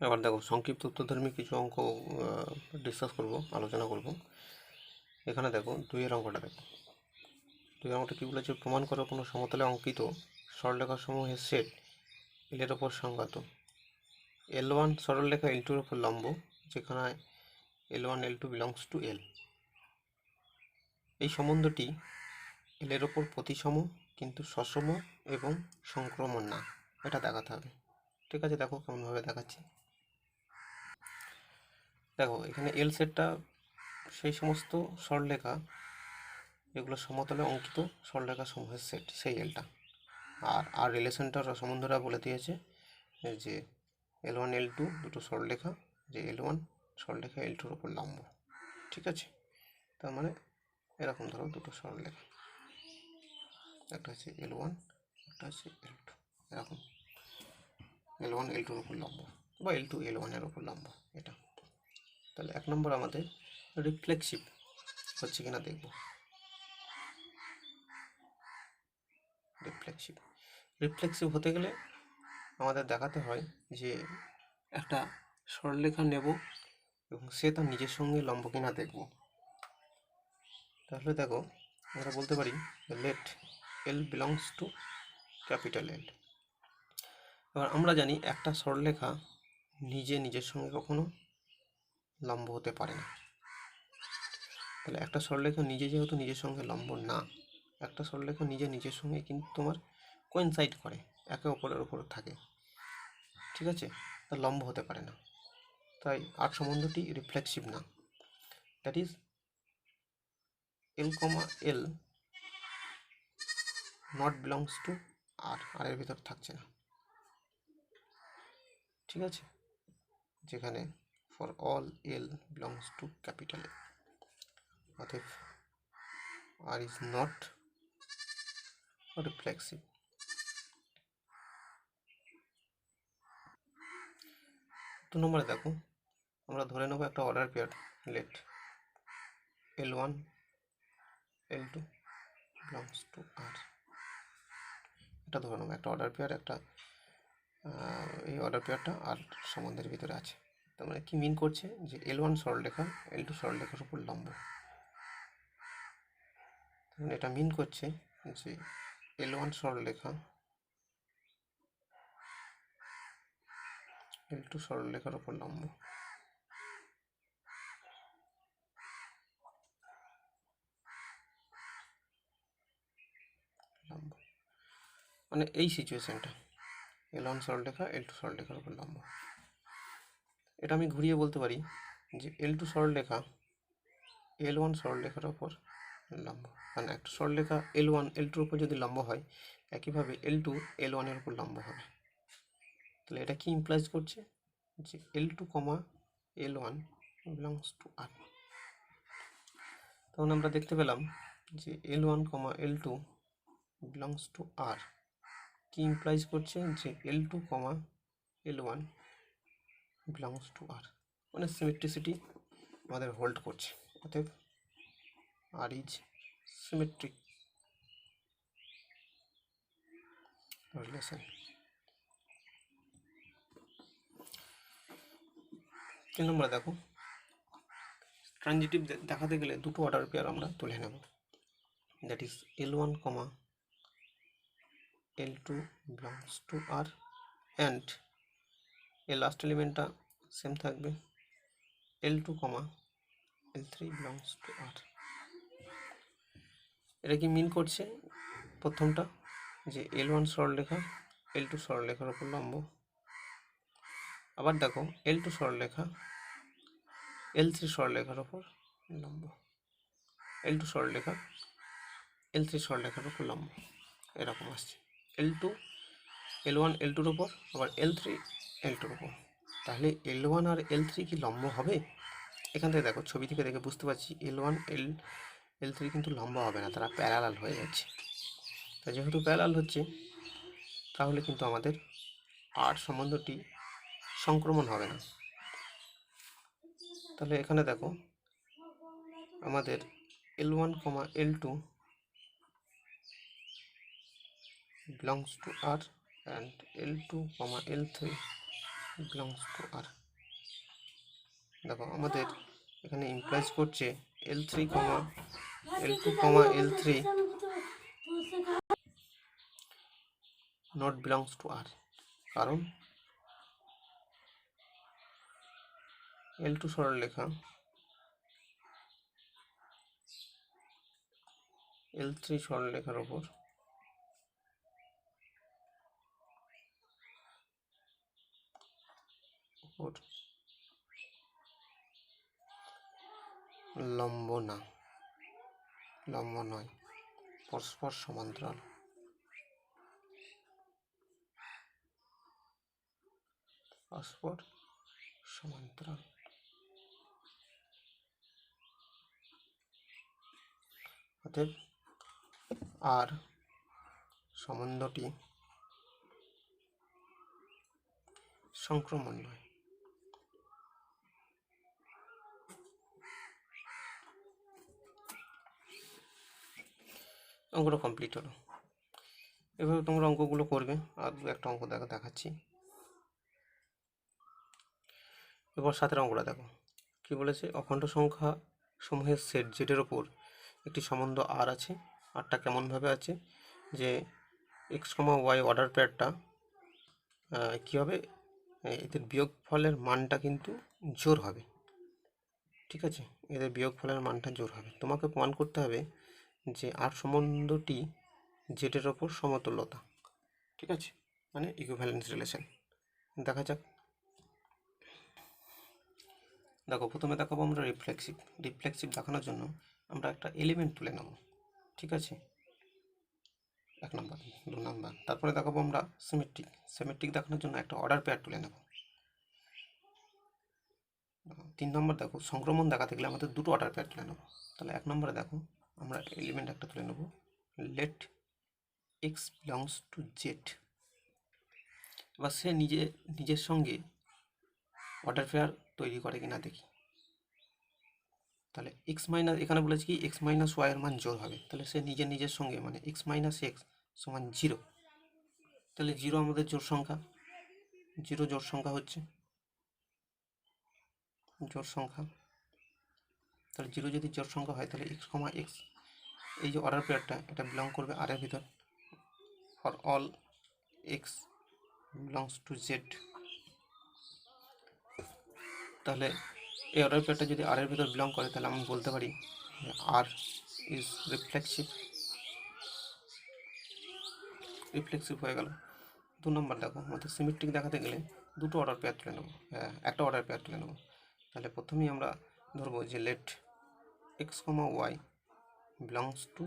এবার দেখো সংক্ষিপ্ত উত্তরধর্মী কিছু অঙ্ক ডিসকাস করব, আলোচনা করব। এখানে দেখো 2 অঙ্কটা দেখো। 2 অঙ্কটা কী বলেছে? প্রমাণ করো কোনো সমতলে অঙ্কিত সরলরেখাসমূহের সেট এলের ওপর সংজ্ঞাত। L1 সরলরেখা L2-র ওপর লম্ব, যেখানে L1 L2 belongs two L। এই সম্বন্ধটি এলের ওপর প্রতিসম কিন্তু সসম এবং সংক্রমণ না, এটা দেখাতে হবে। ঠিক আছে, দেখো কেমনভাবে দেখাচ্ছি। দেখো এখানে এল সেটটা সেই সমস্ত সরলরেখা যেগুলো সমতলে অঙ্কিত সরলরেখা সমূহের সেট, সেই এলটা। আর রিলেশনটার সম্বন্ধটা বলে দিয়েছে যে L1 L2 দুটো সরলরেখা, যে L1 সরলরেখা L2-র ওপর লম্ব। ঠিক আছে, তার মানে এরকম ধরো দুটো সরলরেখা, একটা হচ্ছে L1, একটা হচ্ছে L2, এরকম L1 L2-র ওপর লম্ব বা L2 L1-এর ওপর লম্ব এটা। তাহলে 1 নম্বর আমাদের রিফ্লেক্সিভ হচ্ছে কিনা দেখব। রিফ্লেক্সিভ হতে গেলে আমাদের দেখাতে হয় যে একটা সরলরেখা নেব এবং সে তার নিজের সঙ্গে লম্ব কিনা দেখব। তাহলে দেখো আমরা বলতে পারি let L belongs to capital L. এবার আমরা জানি একটা সরলরেখা নিজের সঙ্গে কখনো লম্ব হতে পারে না। তাহলে একটা সরলরেখা যেহেতু নিজের সঙ্গে লম্ব না, একটা সরলরেখা নিজের সঙ্গে কিন্তু তোমার কোইনসাইড করে, একে অপরের ওপর থাকে। ঠিক আছে, তার লম্ব হতে পারে না, তাই আর সম্বন্ধটি রিফ্লেক্সিভ না। That is L comma L not belongs to R, এর ভিতর থাকছে না। ঠিক আছে, যেখানে for all L belongs to capital L, অতএব আর ইজ নট রিফ্লেক্সিভ। 2 নম্বরে দেখো আমরা ধরে নেব একটা order pair let L1 L2 belongs to R. এটা ধরে নেব একটা অর্ডার পেয়ার, একটা এই অর্ডার পেয়ারটা আর সম্বন্ধের ভিতরে আছে। তার মানে কি মিন করছে? যে L1 সরলরেখা L2 সরলরেখার উপর লম্ব। এটা মিন করছে যে L1 সরলরেখা L2 সরলরেখার উপর লম্ব। মানে এই সিচুয়েশনটা L1 সরলরেখা L2 সরলরেখার উপর লম্ব। এটা আমি ঘুরিয়ে বলতে পারি যে L2 সরলরেখা L1 সরলরেখার উপর লম্ব। মানে একটা সরলরেখা L1 L2-র উপর যদি লম্ব হয়, একইভাবে L2 L1-এর উপর লম্ব হবে। তাহলে এটা কি ইমপ্লাইজ করছে? যে L2, L1 বিলংস টু আর। তখন আমরা দেখতে পেলাম যে L1, L2 belongs to R কি ইমপ্লাইজ করছে? যে L2, L1 বিলংস টু আর। মানে সিমেট্রিসিটি আমাদের হোল্ড করছে, অতএব আর ইজ সিমেট্রিক রিলেশন। 3 নম্বরে দেখো ট্রানজিটিভ দেখাতে গেলে দুটো অর্ডার পেয়ার আমরা তুলে নেব। That is L1, L2 belongs to R and এর লাস্ট এলিমেন্টটা সেম থাকবে L2, L3 belongs to R. এটা কি মিন করছে? প্রথমটা যে L1 সরলরেখা L2 সরলরেখার উপর লম্ব। আবার দেখো L2 সরলরেখা L3 সরলরেখার উপর লম্ব, L2 সরলরেখা L3 সরলরেখার উপর লম্ব, এরকম আসছে। L2 L1 L2-র উপর, আবার L3 L2-র উপর। তাহলে L1 আর L3 কি লম্ব হবে? এখান থেকে দেখো, ছবি থেকে দেখে বুঝতে পারছি L1 L3 কিন্তু লম্ব হবে না, তারা প্যারালাল হয়ে যাচ্ছে। তা যেহেতু প্যারালাল হচ্ছে, তাহলে কিন্তু আমাদের আর সম্বন্ধটি সংক্রমণ হবে না। তাহলে এখানে দেখো আমাদের L1, L2 belongs to R and L2, L3 belongs to R. দেখো আমাদের এখানে ইমপ্লাইজ করছে L3, L2, L3 not belongs to আর, কারণ L2 সরলরেখা L3 সরলরেখার ওপর লম্ব নয়, পরস্পর সমান্তরাল। অতএব আর সম্বন্ধটি সংক্রমণ নয়। অঙ্কটা কমপ্লিট হলো। এভাবে তোমরা অঙ্কগুলো করবে। আর একটা অঙ্ক দেখাচ্ছি। এবার 7 অঙ্কটা দেখো কি বলেছে। অখণ্ড সংখ্যা সমূহের সেট জেডের ওপর একটি সম্বন্ধ আর আছে। আরটা কেমনভাবে আছে যে এক্স, ওয়াই অর্ডার পেয়ারটা কী হবে, এদের বিয়োগফলের মানটা কিন্তু জোর হবে। ঠিক আছে, এদের বিয়োগফলের মানটা জোর হবে। তোমাকে প্রমাণ করতে হবে যে আর সম্বন্ধটি জেডের ওপর সমতুল্যতা। ঠিক আছে, মানে ইকুইভ্যালেন্স রিলেশন। দেখা যাক। দেখো প্রথমে দেখাবো আমরা রিফ্লেক্সিভ দেখানোর জন্য আমরা একটা এলিমেন্ট তুলে নেব। ঠিক আছে, 1 নম্বর, 2 নম্বর। তারপরে দেখাবো আমরা সিমেট্রিক দেখানোর জন্য একটা অর্ডার পেয়ার তুলে নেব। 3 নম্বর দেখো সংক্রমণ দেখাতে গেলে আমাদের দুটো অর্ডার পেয়ার তুলে নেব। তাহলে 1 নম্বরে দেখো আমরা এলিমেন্ট একটা তুলে নেব, let x belongs to z. এবার সে নিজের সঙ্গে অর্ডার পেয়ার তৈরি করে কিনা দেখি। তাহলে এক্স মাইনাস, এখানে বলেছি কি এক্স মাইনাস ওয়াই এর মান জোর হবে। তাহলে সে নিজের সঙ্গে মানে এক্স মাইনাস এক্স সমান 0। তাহলে 0 আমাদের জোর সংখ্যা, 0 জোর সংখ্যা হচ্ছে জোর সংখ্যা। তাহলে 0 যদি জোর সংখ্যা হয় তাহলে এক্স, এক্স এই যে অর্ডার পেয়ারটা এটা বিলং করবে আর এর ভিতর। For all x belongs to Z. তাহলে এই অর্ডার পেয়ারটা যদি আর এর ভিতর বিলং করে তাহলে আমি বলতে পারি আর ইজ রিফ্লেক্সিভ হয়ে গেল। 2 নম্বর দেখো আমাদের সিমেট্রিক দেখাতে গেলে দুটো অর্ডার পেয়ার তুলে নেব, একটা অর্ডার পেয়ার তুলে নেব। তাহলে প্রথমেই আমরা ধরবো যে let x, Y belongs to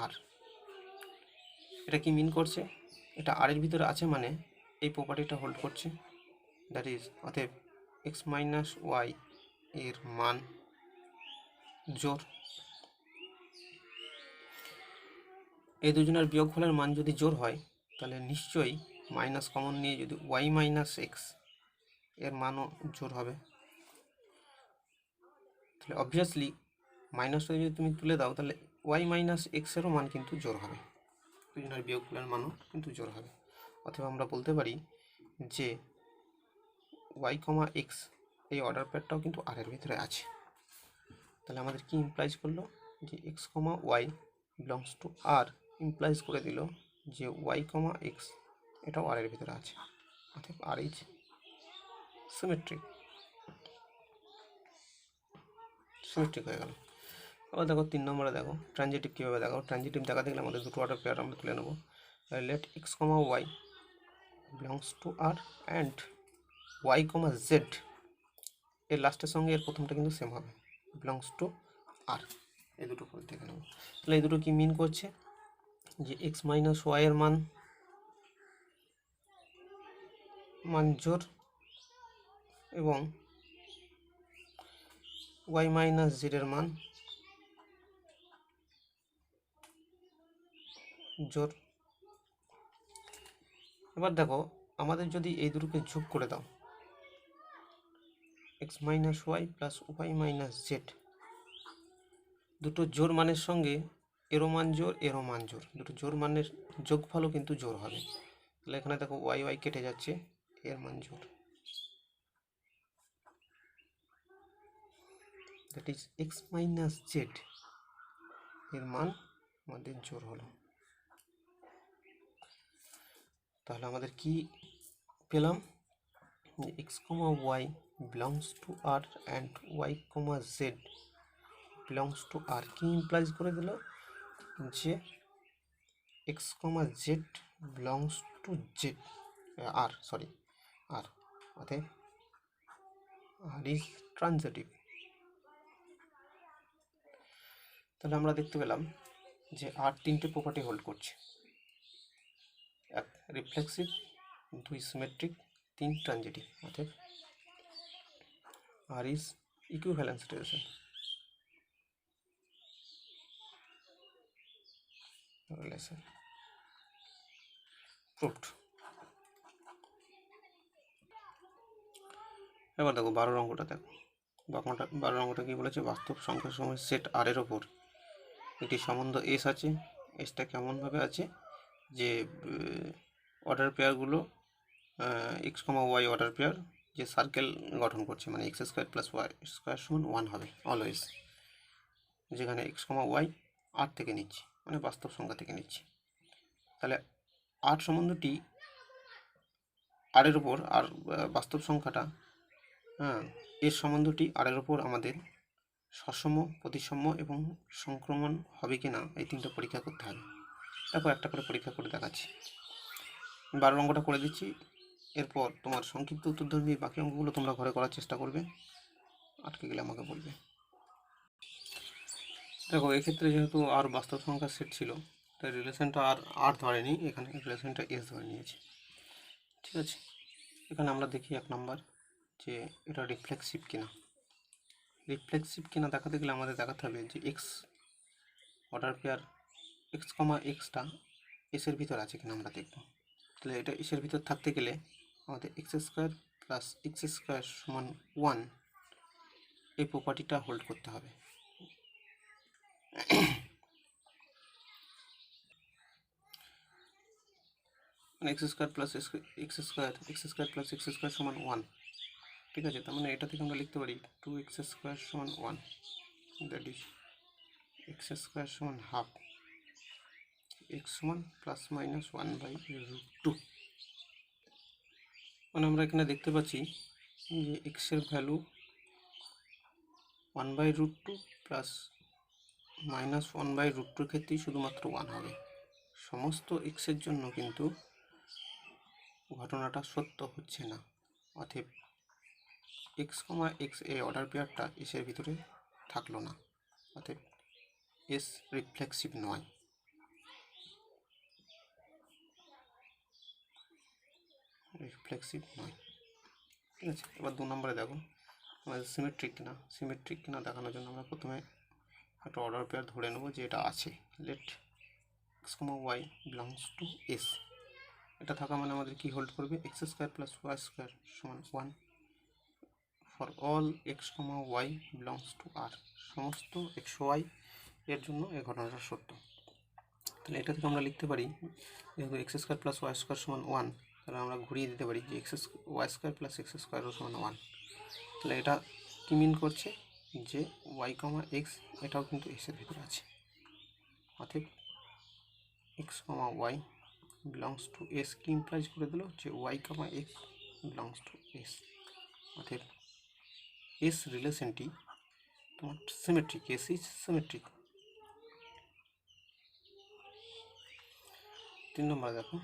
R. এটা কি মিন করছে, এটা আর এর ভিতরে আছে মানে এই প্রপার্টিটা হোল্ড করছে। দ্যাট ইজ অতএব এক্স মাইনাস ওয়াই এর মান জোর। এই দুজনের বিয়োগফলের মান যদি জোর হয় তাহলে নিশ্চয়ই মাইনাস কমন নিয়ে যদি ওয়াই মাইনাস এক্স এর মানও জোর হবে। তাহলে অবভিয়াসলি মাইনাসটা যদি তুমি তুলে দাও তাহলে ওয়াই মাইনাস এক্সেরও মান কিন্তু জোর হবে, দুজনের বিয়োগফলের মানও কিন্তু জোর হবে। অথবা আমরা বলতে পারি যে ওয়াই, এক্স এই অর্ডার পেয়ারটাও কিন্তু আর এর ভিতরে আছে। তাহলে আমাদের কি ইমপ্লাইজ করলো যে x, Y belongs to R implies করে দিল যে ওয়াই, এক্স এটাও আর এর ভিতরে আছে। অর্থাৎ আর ইজ সিমেট্রিক হয়ে গেল। আবার দেখো 3 নম্বরে দেখো ট্রানজিটিভ কীভাবে দেখো। ট্রানজিটিভ দেখাতে গেলে আমাদের দুটো অর্ডার পেয়ার আমরা তুলে নেব। Let x, Y belongs to R and y, z এর লাস্টের সঙ্গে এর প্রথমটা কিন্তু সেম হবে, বিলংস টু আর। এই দুটো করে দেখে নেব। তাহলে এই দুটো কি মিন করছে যে এক্স মাইনাস ওয়াই এর মান জোর এবং ওয়াই মাইনাস জেড এর মান জোর। এবার দেখো আমাদের যদি এই দুটোকে যোগ করে দাও, x minus y plus y minus z, দুটো জোর মানের সঙ্গে এরও মান জোর এরও মান জোর, দুটো জোর মানের যোগফলও কিন্তু জোর হবে। তাহলে এখানে দেখো ওয়াই কেটে যাচ্ছে, এর মান জোর। That is x minus Z এর মান আমাদের জোর হলো। তাহলে আমাদের কি পেলাম, যে X comma Y belongs to R and Y comma Z belongs to R. কি ইমপ্লাইজ করে দিল, যে X comma Z belongs to Z R, sorry R, অতএব আর ইজ ট্রানজিটিভ। তাহলে আমরা দেখতে পেলাম যে আর তিনটে প্রপার্টি হোল্ড করছে, এক রিফ্লেক্সিভ, দুই সিমেট্রিক, তিন ট্রানজিটিভ। অতএব R is equivalence relation proved. এবার দেখো 12 অঙ্কটা দেখো। 12 অঙ্কটা কি বলেছে, বাস্তব সংখ্যার সময় সেট আর এর ওপর একটি সম্বন্ধ এস আছে। এসটা কেমনভাবে আছে, যে অর্ডার পেয়ারগুলো x comma y order pair যে সার্কেল গঠন করছে, মানে x square plus y square সমান 1 হবে অলওয়েজ, যেখানে এক্স কমা ওয়াই আর থেকে নিচ্ছি, মানে বাস্তব সংখ্যা থেকে নিচ্ছি। তাহলে আর সম্বন্ধটি আর এর ওপর, আর বাস্তব সংখ্যাটা, হ্যাঁ, এর সম্বন্ধটি আর এর ওপর আমাদের সসম, প্রতিসম এবং সংক্রমণ হবে কি না, এই তিনটা পরীক্ষা করতে হবে। দেখো একটা করে পরীক্ষা করে দেখাচ্ছি। 12 অঙ্কটা করে দিচ্ছি, এরপর তোমার সংক্ষিপ্ত উত্তর ধর্মী বাকি অঙ্কগুলো তোমরা ঘরে করার চেষ্টা করবে, আটকে গেলে আমাকে বলবে। দেখো এক্ষেত্রে যেহেতু আর বাস্তব সংখ্যার সেট ছিল, তাই রিলেশনটা আর ধরেনি, এখানে রিলেশনটা এস ধরে নিয়েছে। ঠিক আছে, এখানে আমরা দেখি 1 নাম্বার, যে এটা রিফ্লেক্সিভ কিনা। রিফ্লেক্সিভ কিনা দেখাতে গেলে আমাদের দেখাতে হবে যে এক্স অর্ডার পেয়ার এক্স কমা এক্সটা এসের ভিতর আছে কিনা আমরা দেখব। তাহলে এটা এসের ভিতর থাকতে গেলে আমাদের x square plus x square সমান 1 এই প্রপার্টিটা হোল্ড করতে হবে। মানে x square plus x square plus x square সমান 1। ঠিক আছে, তার মানে এটা থেকে আমরা লিখতে পারি 2x স্কোয়ার সমান 1, দ্যাট ইজ এক্স স্কোয়ার সমান হাফ এক্স সমান প্লাস মাইনাস 1/√2। মানে আমরা এখানে দেখতে পাচ্ছি যে এক্সের ভ্যালু 1/√2 প্লাস মাইনাস 1/√2 ক্ষেত্রেই শুধুমাত্র 1 হবে, সমস্ত এক্সের জন্য কিন্তু ঘটনাটা সত্য হচ্ছে না। অতএব এক্স কমা এক্স এই অর্ডার পেয়ারটা এসের ভিতরে থাকলো না, অতএব এস রিফ্লেক্সিভ নয়। রিফ্লেক্সিভ নয়। ঠিক আছে, এবার 2 নম্বরে দেখো আমাদের সিমেট্রিক কিনা দেখানোর জন্য আমরা প্রথমে একটা অর্ডার পেয়ার ধরে নেব যে এটা আছে। Let x comma Y belongs to S. এটা থাকা মানে আমাদের কি হোল্ড করবে, x square plus y square সমান 1 for all x comma Y belongs to R. সমস্ত এক্স ওয়াই এর জন্য এই ঘটনাটা সত্য। তাহলে এটা থেকে আমরা লিখতে পারি, যেহেতু x square plus y square সমান 1, তাহলে আমরা ঘুরিয়ে দিতে পারি যে ওয়াই স্কোয়ার প্লাস এক্স স্কোয়ারও সমান 1। তাহলে এটা কি মিন করছে, যে ওয়াই কমা এক্স এটাও কিন্তু এক্সের ভিতরে আছে। অতএব x comma Y belongs to S কি ইমপ্লাইজ করে দিল, যে y comma x belongs to S. অতএব এস রিলেশনটি তোমার সিমেট্রিক, এস ইজ সিমেট্রিক। 3 নম্বরে দেখো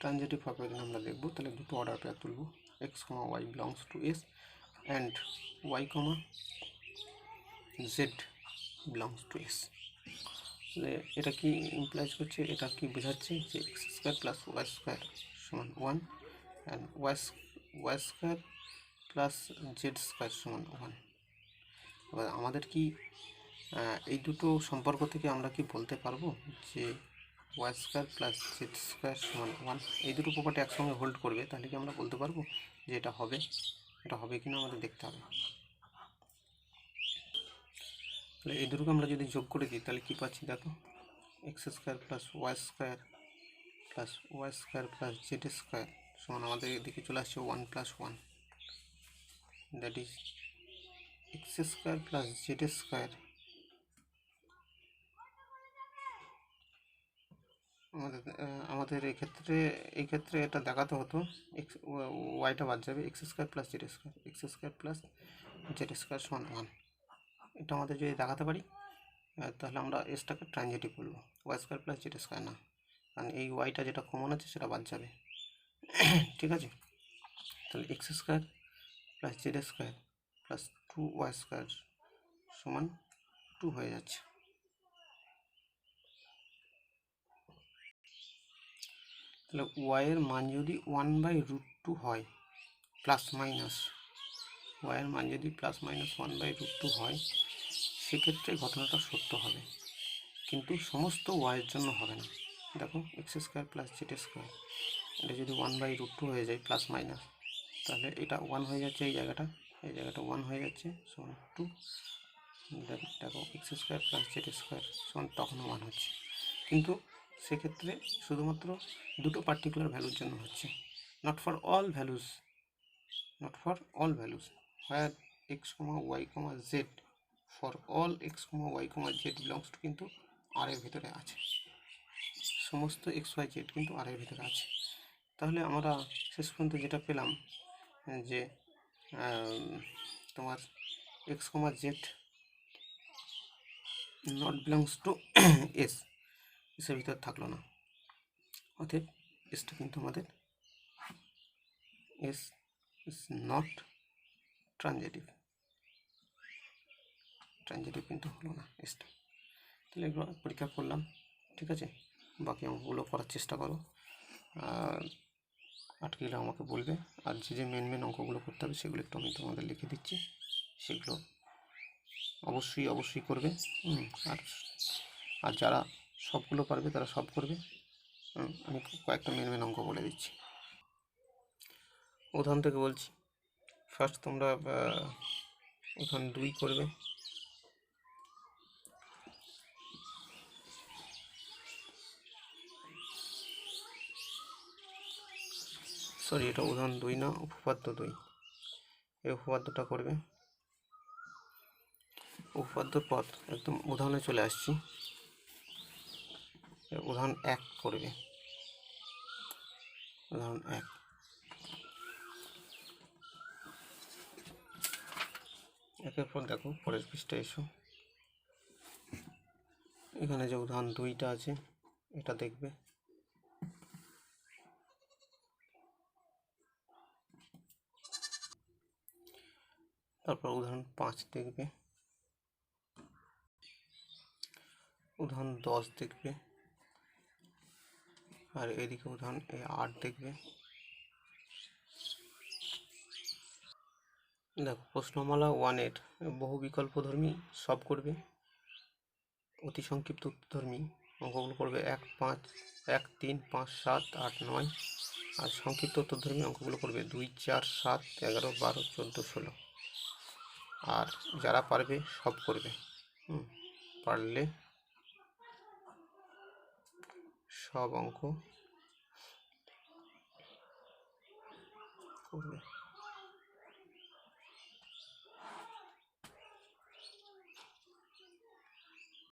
ট্রানজিটিভ হবে কিনা আমরা দেখব। তাহলে দুটো অর্ডার পেয়ার তুলব, x comma Y belongs to S and Y comma Z belongs to S. তাহলে এটা কি ইমপ্লাইজ করছে, এটা কি বোঝাচ্ছে, যে x square plus y square সমান 1 and y square plus z square সমান 1। এবার আমাদের কি এই দুটো সম্পর্ক থেকে আমরা কি বলতে পারবো যে y square plus z square সমান 1, এই দুটো প্রপার্টি একসঙ্গে হোল্ড করবে? তাহলে কি আমরা বলতে পারবো যে এটা হবে? এটা হবে কিনা আমাদের দেখতে হবে। তাহলে এই দুটোকে আমরা যদি যোগ করে দিই তাহলে কী পাচ্ছি দেখো, x square plus y square plus z square সমান আমাদের এদিকে চলে আসছে 1 + 1, that is x square plus z square আমাদের এই ক্ষেত্রে এটা দেখাতে হতো এক্স ওয়াইটা বাদ যাবে, x square plus z square, x square plus z square সমান 1। এটা আমাদের যদি দেখাতে পারি তাহলে আমরা এসটাকে ট্রানজিটিভ বলবো, y square plus z square না, কারণ এই ওয়াইটা যেটা কমন আছে সেটা বাদ যাবে। ঠিক আছে, তাহলে x square plus z square plus 2y square সমান 2 হয়ে যাচ্ছে। তাহলে ওয়াইয়ের মান যদি 1/√2 হয় প্লাস মাইনাস, ওয়াইয়ের মান যদি প্লাস মাইনাস 1/√2 হয় সেক্ষেত্রে ঘটনাটা সত্য হবে, কিন্তু সমস্ত ওয়াইয়ের জন্য হবে না। দেখো x square plus z square এটা যদি 1/√2 হয়ে যায় প্লাস মাইনাস, তাহলে এটা 1 হয়ে যাচ্ছে, এই জায়গাটা 1 হয়ে যাচ্ছে সমান 2। দেখো x square plus z square সমান তখনও 1 হচ্ছে, কিন্তু সেক্ষেত্রে শুধুমাত্র দুটো পার্টিকুলার ভ্যালুর জন্য হচ্ছে, not for all values, where x comma y comma z, for all x comma y comma Z belongs to কিন্তু আর এর ভিতরে আছে, সমস্ত এক্স ওয়াই জেড কিন্তু আর এর ভিতরে আছে। তাহলে আমরা শেষ পর্যন্ত যেটা পেলাম যে তোমার x comma z nought belongs two এসের ভিতর থাকলো না, অতএব এসটা কিন্তু আমাদের এস ইজ নট ট্রানজিটিভ কিন্তু হলো না এসটা। তাহলে এগুলো পরীক্ষা করলাম, ঠিক আছে, বাকি অঙ্কগুলো করার চেষ্টা করো, আর আটকে গেলে আমাকে বলবে, আর যে মেন অঙ্কগুলো করতে হবে সেগুলো একটু আমি তোমাদের লিখে দিচ্ছি, সেগুলো অবশ্যই করবে। আর যারা সবগুলো পারবে তারা সব করবে। আমি কয়েকটা মেন অঙ্ক বলে দিচ্ছি, উদাহরণ থেকে বলছি। ফার্স্ট তোমরা উদাহরণ 2 করবে, সরি এটা উদাহরণ 2 না, উপপাদ্য 2, এই উপপাদ্যটা করবে। উপপাদ্যর পথ একদম উদাহরণে চলে আসছি, উদাহরণ 1 করবে, উদাহরণ 1। একের পর দেখো পরের পৃষ্ঠায় এসো, এখানে যে উদাহরণ 2টা আছে এটা দেখবে, তারপর উদাহরণ 5 দেখবে, উদাহরণ 10 দেখবে, আর এদিকে উদাহরণ 8 দেখবে। দেখো প্রশ্নমালা 1-এর বহু বিকল্পধর্মী সব করবে, অতি সংক্ষিপ্ত উত্তরধর্মী অঙ্কগুলো করবে 1, 5, 1, 3, 5, 7, 8, 9, আর সংক্ষিপ্ত উত্তরধর্মী অঙ্কগুলো করবে 2, 4, 7, 11, 12, 14, 16। আর যারা পারবে সব করবে, পারলে সব অঙ্ক করবে।